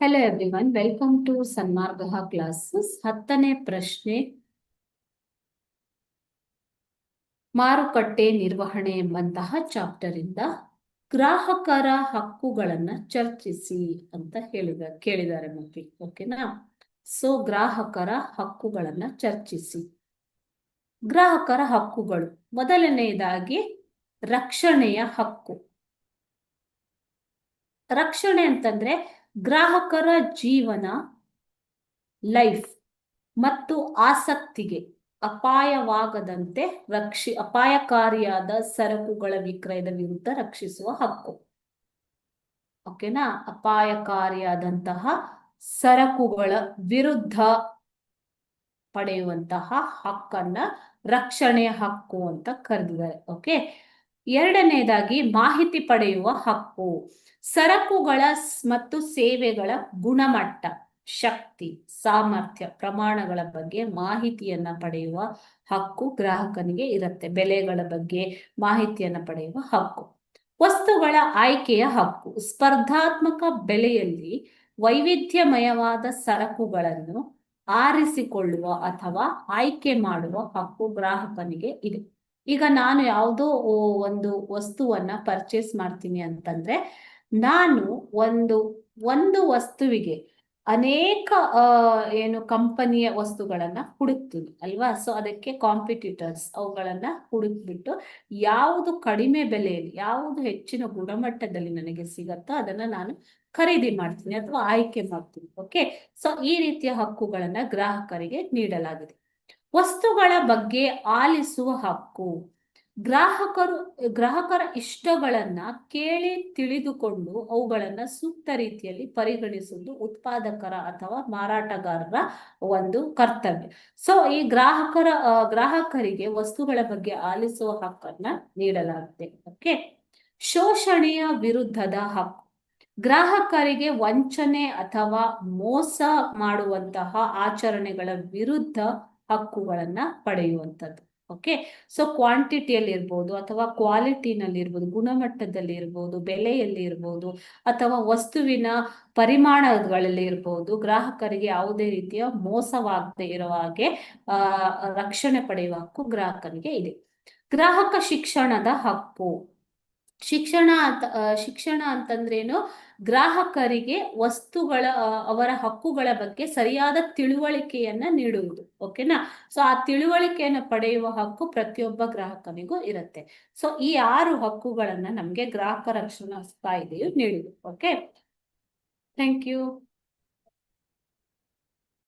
Hello everyone, welcome to Sanmargaha classes. 10ನೇ ಪ್ರಶ್ನೆ ಮಾರುಕಟ್ಟೆ ನಿರ್ವಹಣೆ ಎಂಬಂತಹ ಚಾಪ್ಟರ್ ಇಂದ ಗ್ರಾಹಕರ ಹಕ್ಕುಗಳನ್ನ ಚರ್ಚಿಸಿ ಅಂತ ಕೇಳಿದ್ದಾರೆ ಮಕ್ಕಳು. ಓಕೆನಾ? ಸೊ ಗ್ರಾಹಕರ ಹಕ್ಕುಗಳನ್ನ ಚರ್ಚಿಸಿ. ಗ್ರಾಹಕರ ಹಕ್ಕುಗಳು ಮೊದಲನೆಯದಾಗಿ ರಕ್ಷಣೆಯ ಹಕ್ಕು. ರಕ್ಷಣೆ ಅಂತಂದ್ರೆ ಗ್ರಾಹಕರ ಜೀವನ, ಲೈಫ್ ಮತ್ತು ಆಸಕ್ತಿಗೆ ಅಪಾಯವಾಗದಂತೆ ಅಪಾಯಕಾರಿಯಾದ ಸರಕುಗಳ ವಿಕ್ರಯದ ವಿರುದ್ಧ ರಕ್ಷಿಸುವ ಹಕ್ಕು. ಓಕೆನಾ? ಅಪಾಯಕಾರಿಯಾದಂತಹ ಸರಕುಗಳ ವಿರುದ್ಧ ಪಡೆಯುವಂತಹ ಹಕ್ಕನ್ನ ರಕ್ಷಣೆಯ ಹಕ್ಕು ಅಂತ ಕರೆದಿದ್ದಾರೆ. ಓಕೆ. ಎರಡನೇದಾಗಿ ಮಾಹಿತಿ ಪಡೆಯುವ ಹಕ್ಕು. ಸರಕುಗಳ ಮತ್ತು ಸೇವೆಗಳ ಗುಣಮಟ್ಟ, ಶಕ್ತಿ, ಸಾಮರ್ಥ್ಯ, ಪ್ರಮಾಣಗಳ ಬಗ್ಗೆ ಮಾಹಿತಿಯನ್ನ ಪಡೆಯುವ ಹಕ್ಕು ಗ್ರಾಹಕನಿಗೆ ಇರುತ್ತೆ. ಬೆಲೆಗಳ ಬಗ್ಗೆ ಮಾಹಿತಿಯನ್ನ ಪಡೆಯುವ ಹಕ್ಕು. ವಸ್ತುಗಳ ಆಯ್ಕೆಯ ಹಕ್ಕು. ಸ್ಪರ್ಧಾತ್ಮಕ ಬೆಲೆಯಲ್ಲಿ ವೈವಿಧ್ಯಮಯವಾದ ಸರಕುಗಳನ್ನು ಆರಿಸಿಕೊಳ್ಳುವ ಅಥವಾ ಆಯ್ಕೆ ಮಾಡುವ ಹಕ್ಕು ಗ್ರಾಹಕನಿಗೆ ಇದೆ. ಈಗ ನಾನು ಯಾವುದೋ ಒಂದು ವಸ್ತುವನ್ನ ಪರ್ಚೇಸ್ ಮಾಡ್ತೀನಿ ಅಂತಂದ್ರೆ ನಾನು ಒಂದು ವಸ್ತುವಿಗೆ ಅನೇಕ ಕಂಪನಿಯ ವಸ್ತುಗಳನ್ನ ಹುಡುಕ್ತೀನಿ ಅಲ್ವಾ? ಸೊ ಅದಕ್ಕೆ ಕಾಂಪಿಟಿಟರ್ಸ್ ಅವುಗಳನ್ನ ಹುಡುಕ್ಬಿಟ್ಟು ಯಾವುದು ಕಡಿಮೆ ಬೆಲೆಯಲ್ಲಿ, ಯಾವುದು ಹೆಚ್ಚಿನ ಗುಣಮಟ್ಟದಲ್ಲಿ ನನಗೆ ಸಿಗತ್ತೋ ಅದನ್ನ ನಾನು ಖರೀದಿ ಮಾಡ್ತೀನಿ ಅಥವಾ ಆಯ್ಕೆ ಮಾಡ್ತೀನಿ. ಓಕೆ. ಸೊ ಈ ರೀತಿಯ ಹಕ್ಕುಗಳನ್ನ ಗ್ರಾಹಕರಿಗೆ ನೀಡಲಾಗಿದೆ. ವಸ್ತುಗಳ ಬಗ್ಗೆ ಆಲಿಸುವ ಹಕ್ಕು. ಗ್ರಾಹಕರ ಇಷ್ಟಗಳನ್ನ ಕೇಳಿ ತಿಳಿದುಕೊಂಡು ಅವುಗಳನ್ನ ಸೂಕ್ತ ರೀತಿಯಲ್ಲಿ ಪರಿಗಣಿಸುವುದು ಉತ್ಪಾದಕರ ಅಥವಾ ಮಾರಾಟಗಾರರ ಒಂದು ಕರ್ತವ್ಯ. ಸೊ ಈ ಗ್ರಾಹಕರಿಗೆ ವಸ್ತುಗಳ ಬಗ್ಗೆ ಆಲಿಸುವ ಹಕ್ಕನ್ನ ನೀಡಲಾಗಿದೆ. ಓಕೆ. ಶೋಷಣೆಯ ವಿರುದ್ಧದ ಹಕ್ಕು. ಗ್ರಾಹಕರಿಗೆ ವಂಚನೆ ಅಥವಾ ಮೋಸ ಮಾಡುವಂತಹ ಆಚರಣೆಗಳ ವಿರುದ್ಧ ಹಕ್ಕುಗಳನ್ನ ಪಡೆಯುವಂಥದ್ದು. ಓಕೆ. ಸೊ ಕ್ವಾಂಟಿಟಿಯಲ್ಲಿ ಇರ್ಬೋದು ಅಥವಾ ಕ್ವಾಲಿಟಿನಲ್ಲಿ ಇರ್ಬೋದು, ಗುಣಮಟ್ಟದಲ್ಲಿ ಇರ್ಬೋದು, ಬೆಲೆಯಲ್ಲಿ ಇರ್ಬೋದು ಅಥವಾ ವಸ್ತುವಿನ ಪರಿಮಾಣಗಳಲ್ಲಿ ಇರ್ಬೋದು, ಗ್ರಾಹಕರಿಗೆ ಯಾವುದೇ ರೀತಿಯ ಮೋಸವಾಗದೆ ಇರುವ ಹಾಗೆ ರಕ್ಷಣೆ ಪಡೆಯುವ ಹಕ್ಕು ಗ್ರಾಹಕನಿಗೆ ಇದೆ. ಗ್ರಾಹಕ ಶಿಕ್ಷಣದ ಹಕ್ಕು. ಶಿಕ್ಷಣ ಅಂತಂದ್ರೇನು? ಗ್ರಾಹಕರಿಗೆ ಅವರ ಹಕ್ಕುಗಳ ಬಗ್ಗೆ ಸರಿಯಾದ ತಿಳುವಳಿಕೆಯನ್ನ ನೀಡುವುದು. ಓಕೆನಾ? ಸೊ ಆ ತಿಳುವಳಿಕೆಯನ್ನ ಪಡೆಯುವ ಹಕ್ಕು ಪ್ರತಿಯೊಬ್ಬ ಗ್ರಾಹಕನಿಗೂ ಇರುತ್ತೆ. ಸೊ ಈ 6 ಹಕ್ಕುಗಳನ್ನ ನಮ್ಗೆ ಗ್ರಾಹಕ ರಕ್ಷಣಾ ಕಾಯ್ದೆಯು ನೀಡಿದೆ. ಓಕೆ. Thank you.